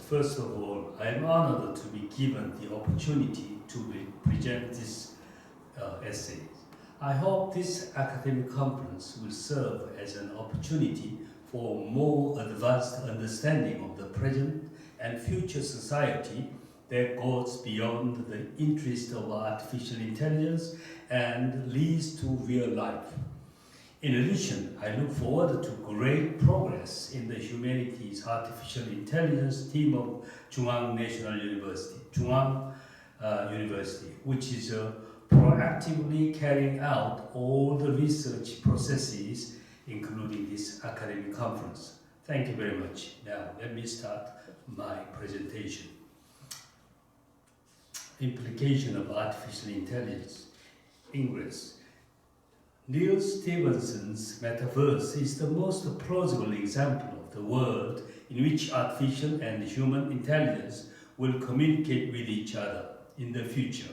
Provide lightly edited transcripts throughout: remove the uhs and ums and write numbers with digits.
First of all, I am honored to be given the opportunity to present this essay. I hope this academic conference will serve as an opportunity for more advanced understanding of the present and future society that goes beyond the interest of artificial intelligence and leads to real life. In addition, I look forward to great progress in the humanities artificial intelligence team of Jungang National University, University, which is proactively carrying out all the research processes, including this academic conference. Thank you very much. Now, let me start my presentation. Implication of artificial intelligence. Ingress. Neil Stephenson's Metaverse is the most plausible example of the world in which artificial and human intelligence will communicate with each other in the future.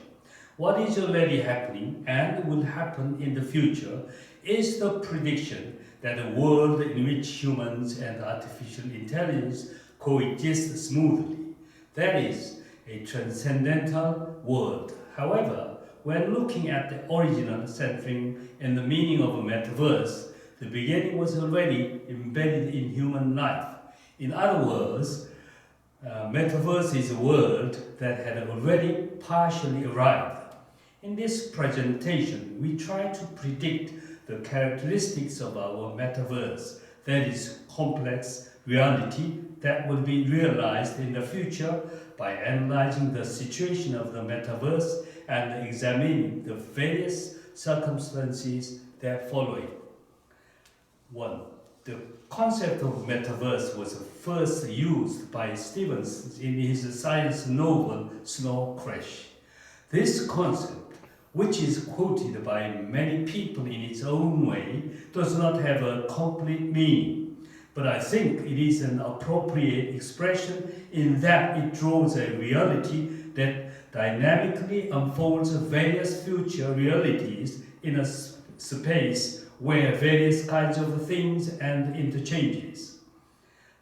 What is already happening and will happen in the future is the prediction that a world in which humans and artificial intelligence coexist smoothly. That is a transcendental world. However, when looking at the original centering and the meaning of a metaverse, the beginning was already embedded in human life. In other words, metaverse is a world that had already partially arrived. In this presentation, we try to predict the characteristics of our metaverse, that is, complex reality that will be realized in the future by analyzing the situation of the metaverse and examining the various circumstances that follow it. 1. The concept of metaverse was first used by Stevenson in his science novel Snow Crash. This concept, which is quoted by many people in its own way, does not have a complete meaning. But I think it is an appropriate expression in that it draws a reality that dynamically unfolds various future realities in a space where various kinds of things and interchanges.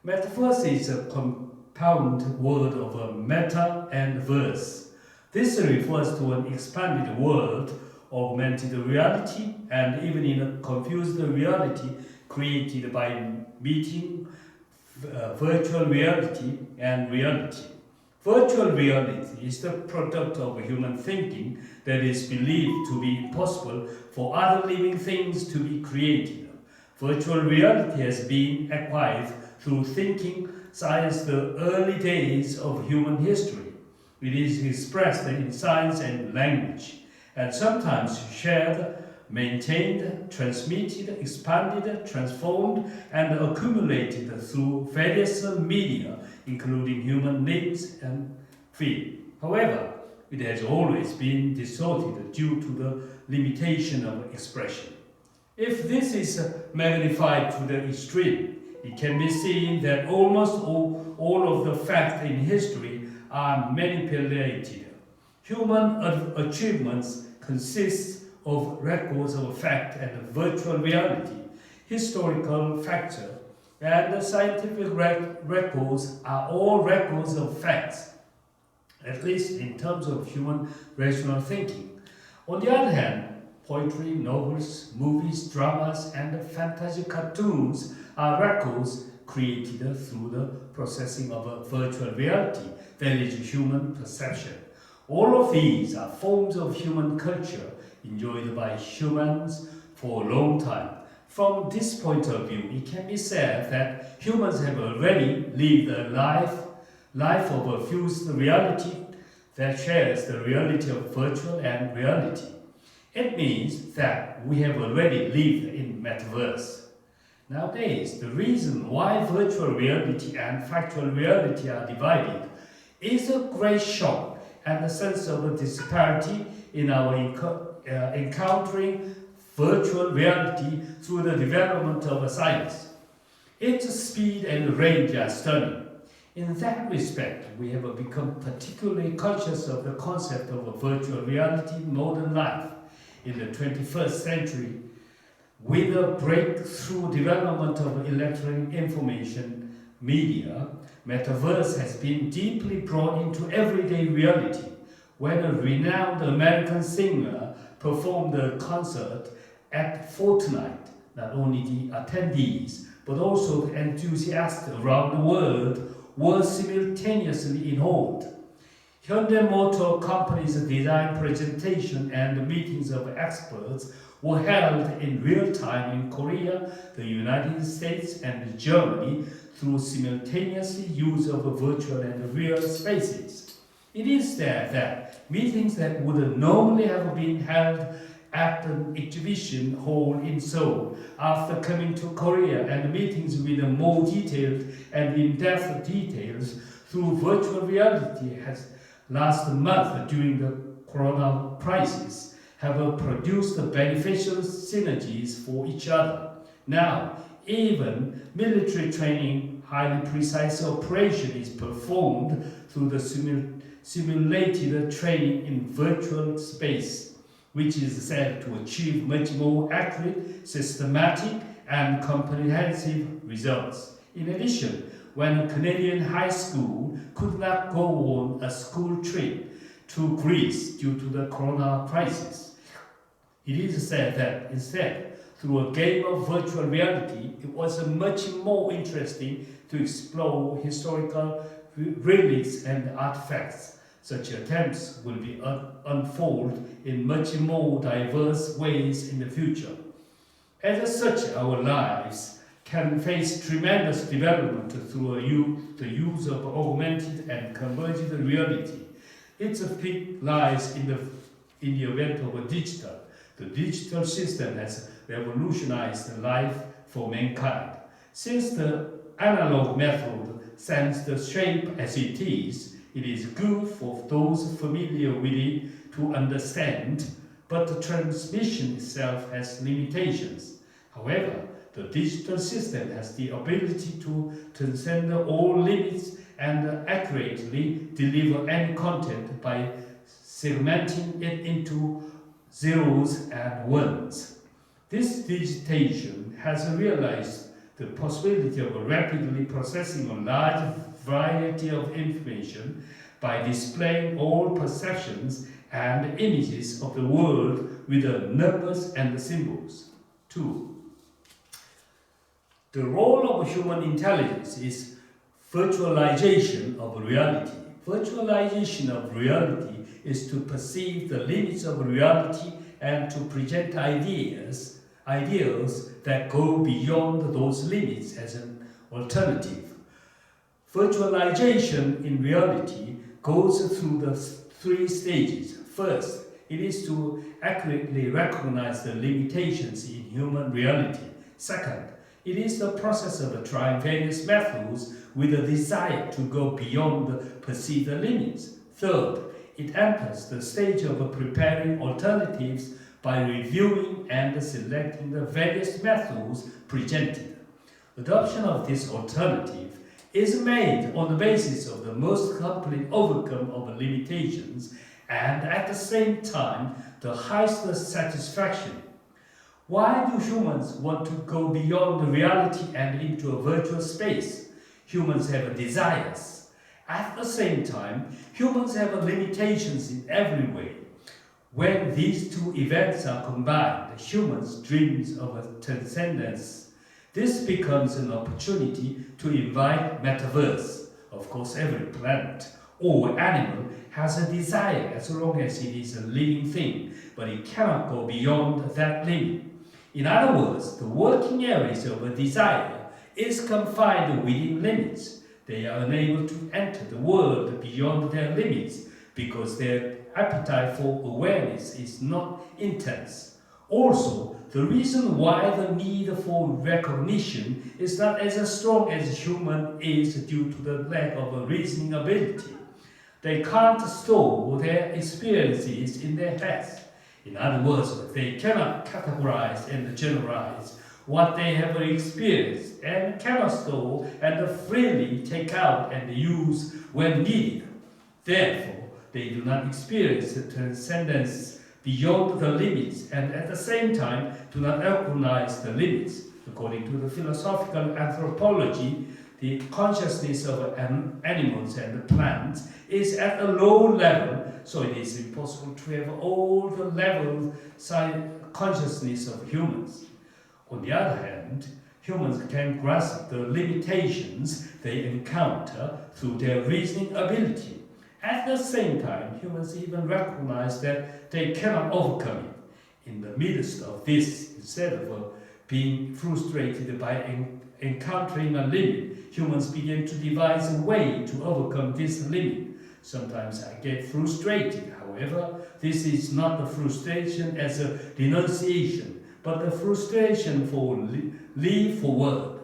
Metaverse is a compound word of a meta and verse. This refers to an expanded world, augmented reality, and even in a confused reality created by meeting virtual reality and reality. Virtual reality is the product of human thinking that is believed to be impossible for other living things to be created. Virtual reality has been acquired through thinking since the early days of human history. It is expressed in science and language, and sometimes shared, maintained, transmitted, expanded, transformed, and accumulated through various media, including human limbs and feet. However, it has always been distorted due to the limitation of expression. If this is magnified to the extreme, it can be seen that almost all of the facts in history are manipulated. Human achievements consist of records of fact and virtual reality. Historical factor and scientific records are all records of facts, at least in terms of human rational thinking. On the other hand, poetry, novels, movies, dramas, and fantasy cartoons are records created through the processing of a virtual reality, that is human perception. All of these are forms of human culture enjoyed by humans for a long time. From this point of view, it can be said that humans have already lived a life of a fused reality that shares the reality of virtual and reality. It means that we have already lived in metaverse. Nowadays, the reason why virtual reality and factual reality are divided is a great shock and a sense of a disparity in our encountering virtual reality through the development of science. Its speed and range are stunning. In that respect, we have become particularly conscious of the concept of a virtual reality in modern life. In the 21st century, with the breakthrough development of electronic information, media, Metaverse has been deeply brought into everyday reality. When a renowned American singer performed a concert at Fortnite, not only the attendees, but also the enthusiasts around the world were simultaneously involved. Hyundai Motor Company's design presentation and meetings of experts were held in real time in Korea, the United States, and Germany through simultaneous use of virtual and real spaces. It is there that meetings that would normally have been held at an exhibition hall in Seoul after coming to Korea, and meetings with more detailed and in-depth details through virtual reality has last month during the corona crisis have produced beneficial synergies for each other. Now, even military training, highly precise operation is performed through the simulated training in virtual space, which is said to achieve much more accurate, systematic, and comprehensive results. In addition, when a Canadian high school could not go on a school trip to Greece due to the corona crisis, it is said that instead, through a game of virtual reality, it was much more interesting to explore historical relics and artifacts. Such attempts will be unfold in much more diverse ways in the future. As such, our lives can face tremendous development through the use of augmented and converged reality. Its peak lies in the event of digital. The digital system has revolutionized life for mankind. Since the analog method sends the shape as it is good for those familiar with it to understand, but the transmission itself has limitations. However, the digital system has the ability to transcend all limits and accurately deliver any content by segmenting it into zeros and ones. This digitation has realized the possibility of rapidly processing a large variety of information by displaying all perceptions and images of the world with the numbers and the symbols. 2. The role of human intelligence is virtualization of reality. Virtualization of reality is to perceive the limits of reality and to present ideals that go beyond those limits as an alternative. Virtualization in reality goes through the 3 stages. First, it is to accurately recognize the limitations in human reality. Second, it is the process of trying various methods with a desire to go beyond the perceived limits. Third, it enters the stage of preparing alternatives by reviewing and selecting the various methods presented. Adoption of this alternative is made on the basis of the most complete overcome of limitations and at the same time the highest satisfaction. Why do humans want to go beyond reality and into a virtual space? Humans have desires. At the same time, humans have limitations in every way. When these 2 events are combined, humans dreams of a transcendence. This becomes an opportunity to invite Metaverse. Of course, every plant or animal has a desire as long as it is a living thing, but it cannot go beyond that limit. In other words, the working areas of a desire is confined within limits. They are unable to enter the world beyond their limits because their appetite for awareness is not intense. Also, the reason why the need for recognition is not as strong as human is due to the lack of reasoning ability. They can't store their experiences in their heads. In other words, they cannot categorize and generalize what they have experienced and cannot store and freely take out and use when needed. Therefore, they do not experience the transcendence beyond the limits and at the same time do not recognize the limits. According to the philosophical anthropology, the consciousness of animals and plants is at a low level, so it is impossible to have all the level consciousness of humans. On the other hand, humans can grasp the limitations they encounter through their reasoning ability. At the same time, humans even recognize that they cannot overcome it. In the midst of this, instead of being frustrated by encountering a limit, humans begin to devise a way to overcome this limit. Sometimes I get frustrated. However, this is not the frustration as a denunciation, but the frustration for leap forward.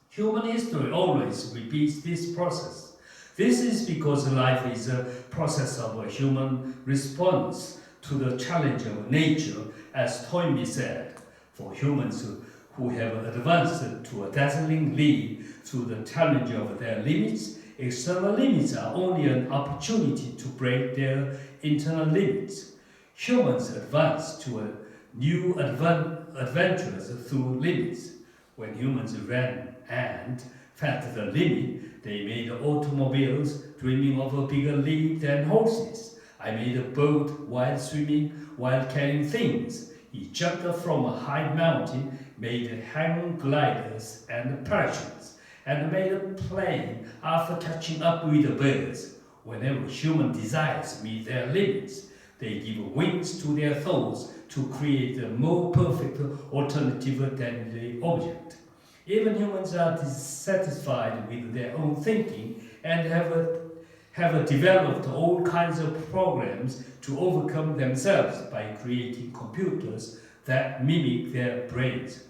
Human history always repeats this process. This is because life is a process of a human response to the challenge of nature, as Toynbee said. For humans who have advanced to a dazzling leap through the challenge of their limits, external limits are only an opportunity to break their internal limits. Humans advance to a new adventures through limits. When humans ran and felt the limit, they made automobiles dreaming of a bigger leap than horses. I made a boat while swimming, while carrying things. He jumped from a high mountain, made hang gliders and parachutes, and made a plane after catching up with the birds. Whenever human desires meet their limits, they give wings to their thoughts to create a more perfect alternative than the object. Even humans are dissatisfied with their own thinking and have developed all kinds of programs to overcome themselves by creating computers that mimic their brains.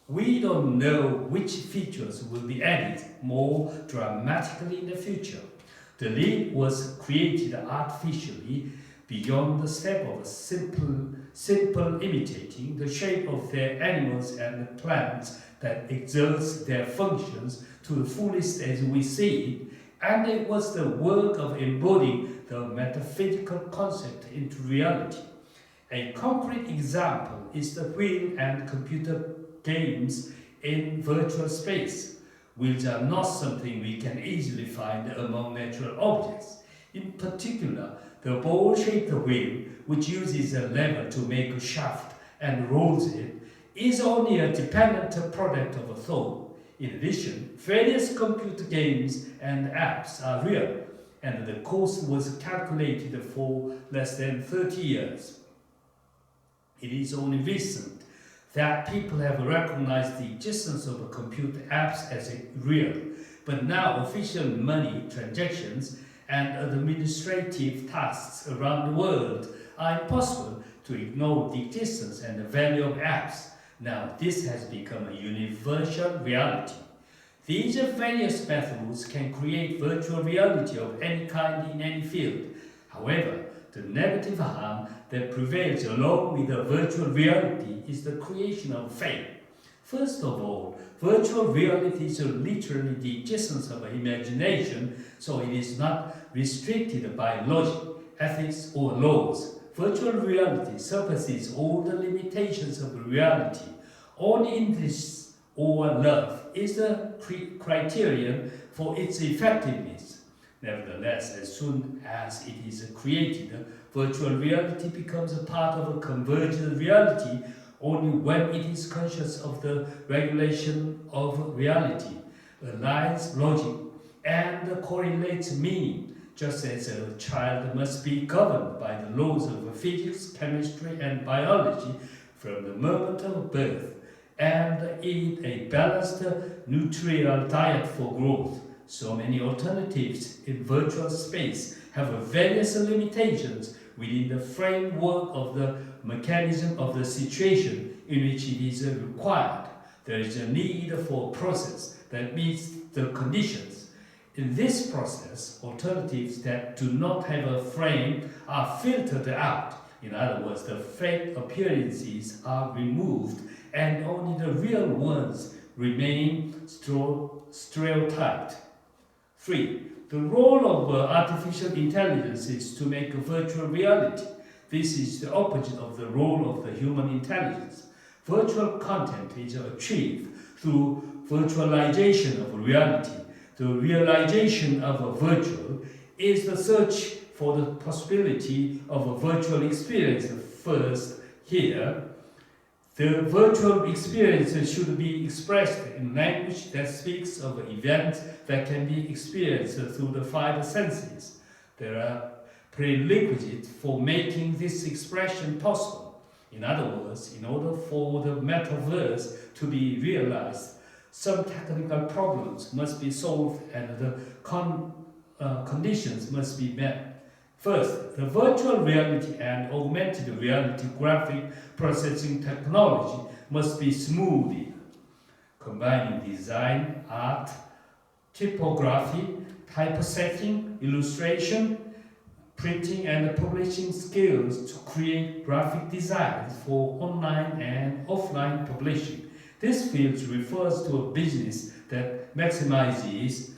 We don't know which features will be added more dramatically in the future. The leap was created artificially beyond the step of simple imitating the shape of their animals and plants that exerts their functions to the fullest as we see it, and it was the work of embodying the metaphysical concept into reality. A concrete example is the wheel and computer games in virtual space. Wheels are not something we can easily find among natural objects. In particular, the ball-shaped wheel, which uses a lever to make a shaft and rolls it, is only a dependent product of a thought. In addition, various computer games and apps are real, and the cost was calculated for less than 30 years. It is only recent that people have recognized the existence of computer apps as real, but now official money transactions and administrative tasks around the world are impossible to ignore the existence and the value of apps. Now, this has become a universal reality. These various methods can create virtual reality of any kind in any field. However, the negative harm that prevails along with the virtual reality is the creation of fame. First of all, virtual reality is literally the existence of imagination, so it is not restricted by logic, ethics, or laws. Virtual reality surpasses all the limitations of reality. Only interest or love is the criterion for its effectiveness. Nevertheless, as soon as it is created, virtual reality becomes a part of a convergent reality only when it is conscious of the regulation of reality, aligns logic, and correlates meaning, just as a child must be governed by the laws of physics, chemistry, and biology from the moment of birth, and eat a balanced, nutrient diet for growth. So many alternatives in virtual space have various limitations within the framework of the mechanism of the situation in which it is required. There is a need for a process that meets the conditions. In this process, alternatives that do not have a frame are filtered out. In other words, the fake appearances are removed and only the real ones remain stereotyped. 3. The role of artificial intelligence is to make a virtual reality. This is the opposite of the role of the human intelligence. Virtual content is achieved through virtualization of reality. The realization of a virtual is the search for the possibility of a virtual experience first here. The virtual experience should be expressed in language that speaks of events that can be experienced through the five senses. There are prerequisites for making this expression possible. In other words, in order for the metaverse to be realized, some technical problems must be solved and the conditions must be met. First, the virtual reality and augmented reality graphic processing technology must be smoothed, combining design, art, typography, typesetting, illustration, printing and publishing skills to create graphic designs for online and offline publishing. This field refers to a business that maximizes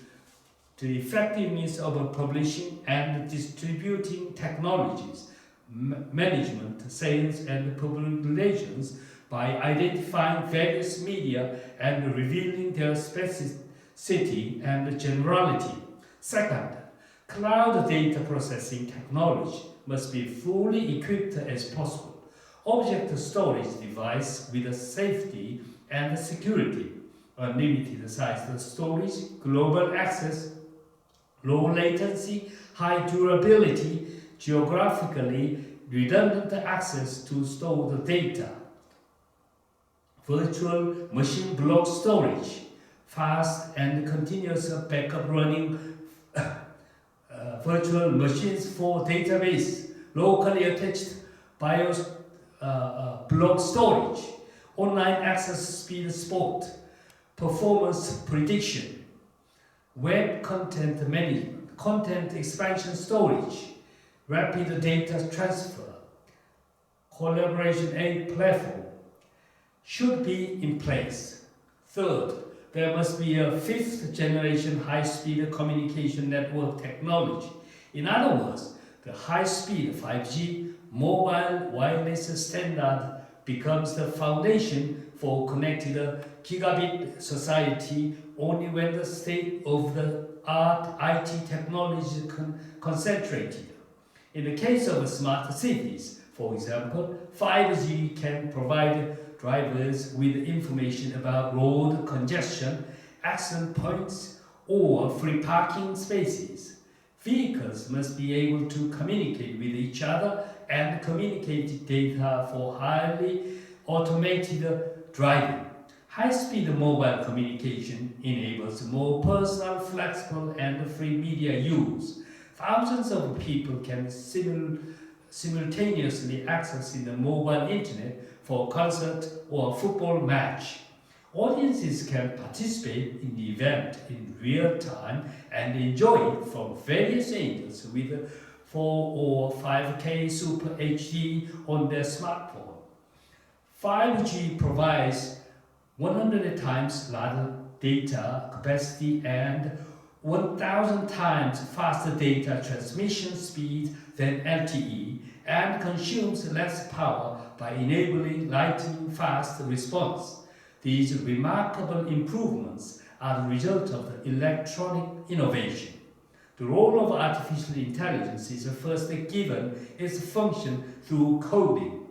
the effectiveness of publishing and distributing technologies, management, sales, and public relations by identifying various media and revealing their specificity and generality. Second, cloud data processing technology must be fully equipped as possible. Object storage device with safety and security, unlimited size storage, global access, low latency, high durability, geographically redundant access to store the data, virtual machine block storage, fast and continuous backup running virtual machines for database, locally attached BIOS block storage, online access speed support, performance prediction, web content management, content expansion storage, rapid data transfer, collaboration aid platform should be in place. Third, there must be a fifth generation high-speed communication network technology. In other words, the high-speed 5G mobile wireless standard becomes the foundation for connected gigabit society only when the state-of-the-art IT technology is concentrated. In the case of smart cities, for example, 5G can provide drivers with information about road congestion, accident points, or free parking spaces. Vehicles must be able to communicate with each other and communicate data for highly automated driving. High-speed mobile communication enables more personal, flexible, and free media use. Thousands of people can simultaneously access the mobile internet for a concert or a football match. Audiences can participate in the event in real time and enjoy it from various angles with 4 or 5K Super HD on their smartphone. 5G provides 100 times larger data capacity and 1,000 times faster data transmission speed than LTE and consumes less power by enabling lightning-fast response. These remarkable improvements are the result of the electronic innovation. The role of artificial intelligence is first given its function through coding.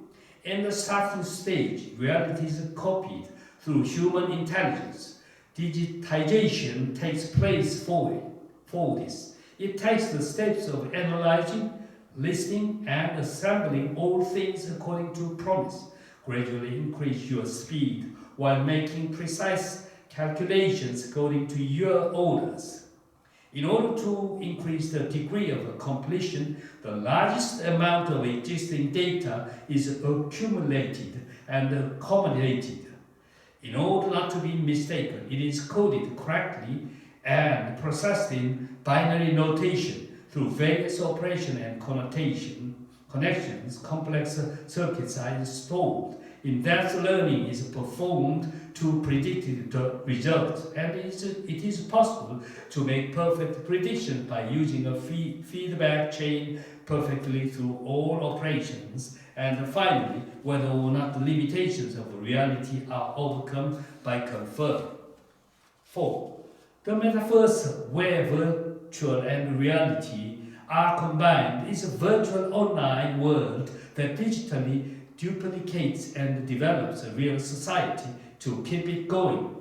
In the starting stage, reality is copied through human intelligence. Digitization takes place for this. It takes the steps of analyzing, listening, and assembling all things according to promise. Gradually increase your speed while making precise calculations according to your orders. In order to increase the degree of completion, the largest amount of existing data is accumulated and accommodated. In order not to be mistaken, it is coded correctly and processed in binary notation through various operation and connections. Complex circuits are installed. In-depth learning is performed to predict the results, and it is possible to make perfect prediction by using a feedback chain perfectly through all operations. And finally, whether or not the limitations of reality are overcome by confirm. 4. The Metaverse, where virtual and reality are combined, is a virtual online world that digitally duplicates and develops a real society to keep it going.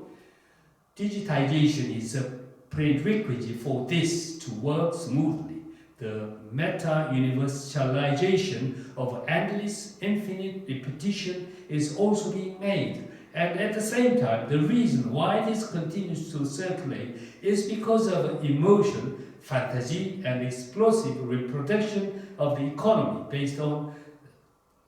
Digitization is a prerequisite for this to work smoothly. The meta-universalization of endless, infinite repetition is also being made. And at the same time, the reason why this continues to circulate is because of emotion, fantasy, and explosive reproduction of the economy based on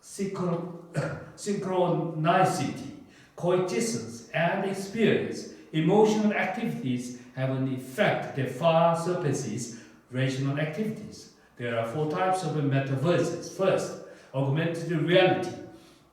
synchronicity, coexistence, and experience. Emotional activities have an effect that far surpasses rational activities. There are 4 types of metaverses. First, augmented reality.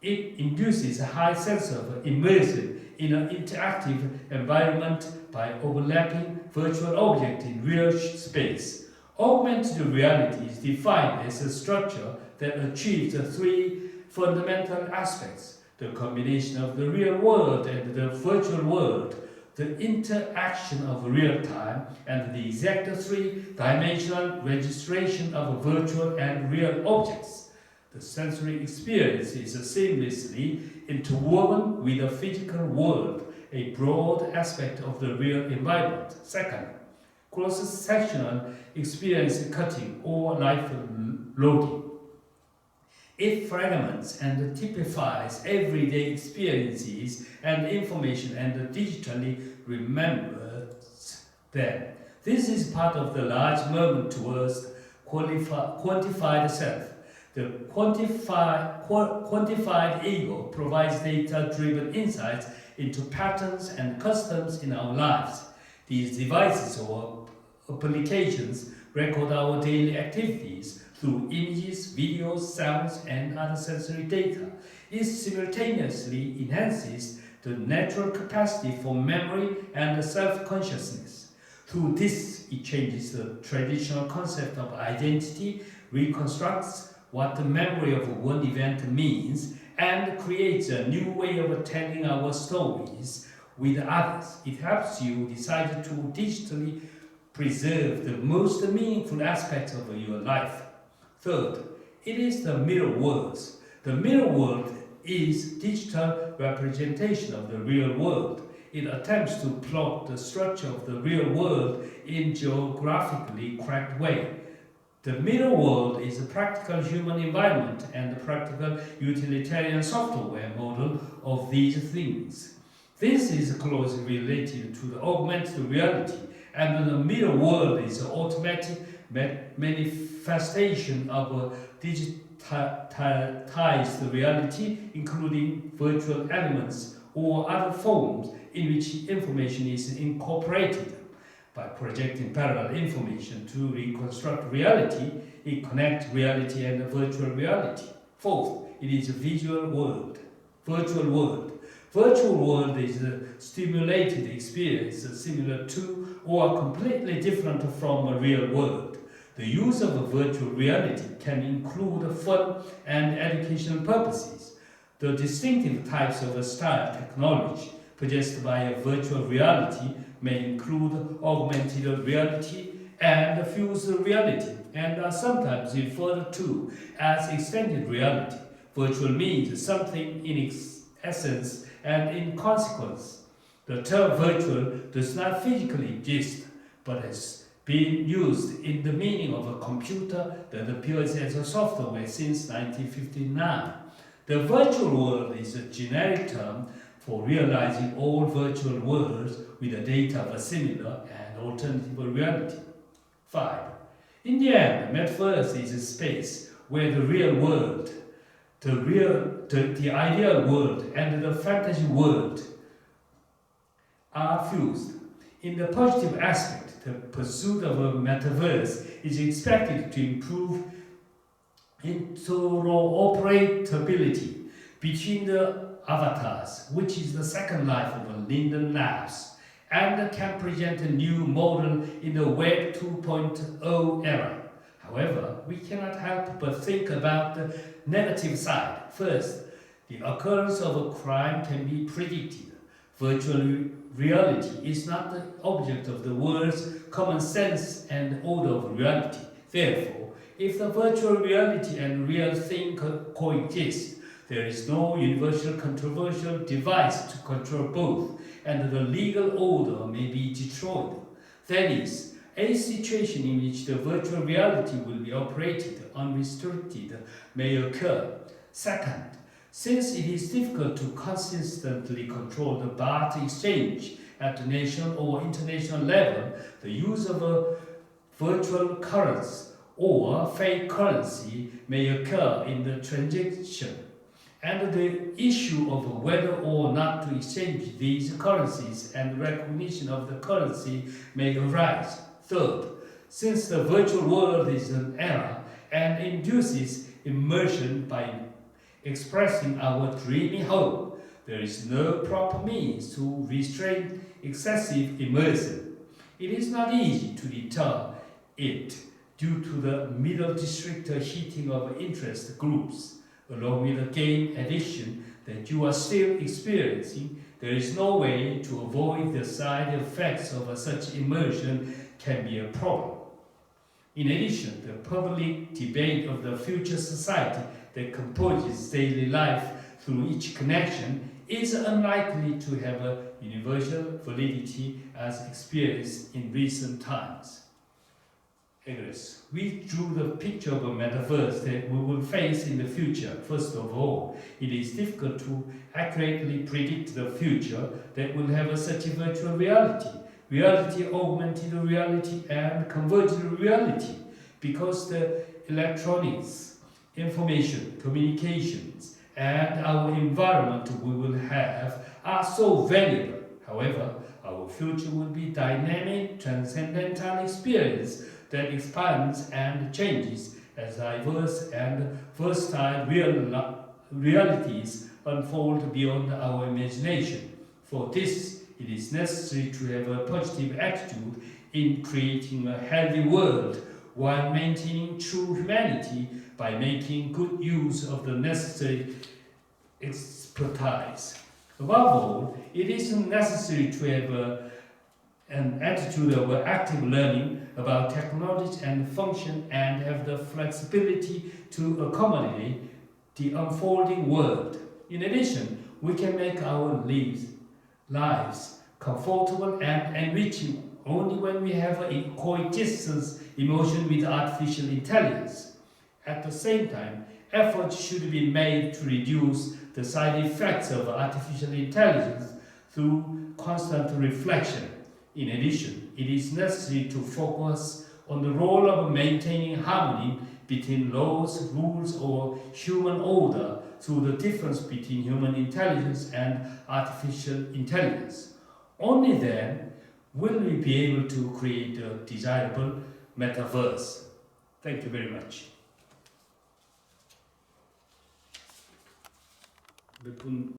It induces a high sense of immersion in an interactive environment by overlapping virtual objects in real space. Augmented reality is defined as a structure that achieves 3 fundamental aspects: the combination of the real world and the virtual world, the interaction of real time, and the exact 3-dimensional registration of virtual and real objects. The sensory experience is seamlessly interwoven with the physical world, a broad aspect of the real environment. Second, cross-sectional experience cutting or life loading. It fragments and typifies everyday experiences and information and digitally remembers them. This is part of the large movement towards quantified self. The quantified ego provides data-driven insights into patterns and customs in our lives. These devices or applications record our daily activities through images, videos, sounds, and other sensory data. It simultaneously enhances the natural capacity for memory and self-consciousness. Through this, it changes the traditional concept of identity, reconstructs what the memory of one event means, and creates a new way of telling our stories with others. It helps you decide to digitally preserve the most meaningful aspects of your life. Third, it is the mirror world. The mirror world is digital representation of the real world. It attempts to plot the structure of the real world in geographically correct way. The mirror world is a practical human environment and a practical utilitarian software model of these things. This is closely related to the augmented reality, and the mirror world is an automatic manifestation of a digitized reality, including virtual elements or other forms in which information is incorporated. By projecting parallel information to reconstruct reality, it connects reality and virtual reality. Fourth, it is a virtual world. Virtual world is a stimulated experience similar to or completely different from a real world. The use of a virtual reality can include fun and educational purposes. The distinctive types of style technology possessed by a virtual reality may include augmented reality and fused reality, and are sometimes referred to as extended reality. Virtual means something in its essence and in consequence. The term virtual does not physically exist, but has been used in the meaning of a computer that appears as a software since 1959. The virtual world is a generic term for realizing all virtual worlds with the data of a similar and alternative reality. 5. In the end, the Metaverse is a space where the real world, the ideal world, and the fantasy world are fused. In the positive aspect, the pursuit of a metaverse is expected to improve interoperability between the avatars, which is the second life of Linden Labs, and can present a new model in the Web 2.0 era. However, we cannot help but think about the negative side. First, the occurrence of a crime can be predicted. Virtual reality is not the object of the world's common sense and order of reality. Therefore, if the virtual reality and real thing coexist, there is no universal controversial device to control both, and the legal order may be destroyed. That is, a situation in which the virtual reality will be operated unrestricted may occur. Second, since it is difficult to consistently control the barter exchange at the national or international level, the use of a virtual currency or fake currency may occur in the transaction, and the issue of whether or not to exchange these currencies and recognition of the currency may arise. Third, since the virtual world is an era and induces immersion by expressing our dreamy hope, there is no proper means to restrain excessive immersion. It is not easy to deter it due to the middle district heating of interest groups. Along with the game addiction that you are still experiencing, there is no way to avoid the side effects of such immersion can be a problem. In addition, the public debate of the future society that composes daily life through each connection is unlikely to have a universal validity as experienced in recent times. We drew the picture of a metaverse that we will face in the future. First of all, it is difficult to accurately predict the future that will have such a virtual reality, augmented reality, and converged reality, because the electronics, information, communications, and our environment we will have are so valuable. However, our future will be dynamic, transcendental experience that expands and changes as diverse and versatile realities unfold beyond our imagination. For this, it is necessary to have a positive attitude in creating a healthy world while maintaining true humanity by making good use of the necessary expertise. Above all, it is necessary to have an attitude of active learning about technology and function, and have the flexibility to accommodate the unfolding world. In addition, we can make our lives comfortable and enriching only when we have a coexistence emotion with artificial intelligence. At the same time, efforts should be made to reduce the side effects of artificial intelligence through constant reflection. In addition, it is necessary to focus on the role of maintaining harmony between laws, rules, or human order through the difference between human intelligence and artificial intelligence. Only then will we be able to create a desirable metaverse. Thank you very much. 몇 분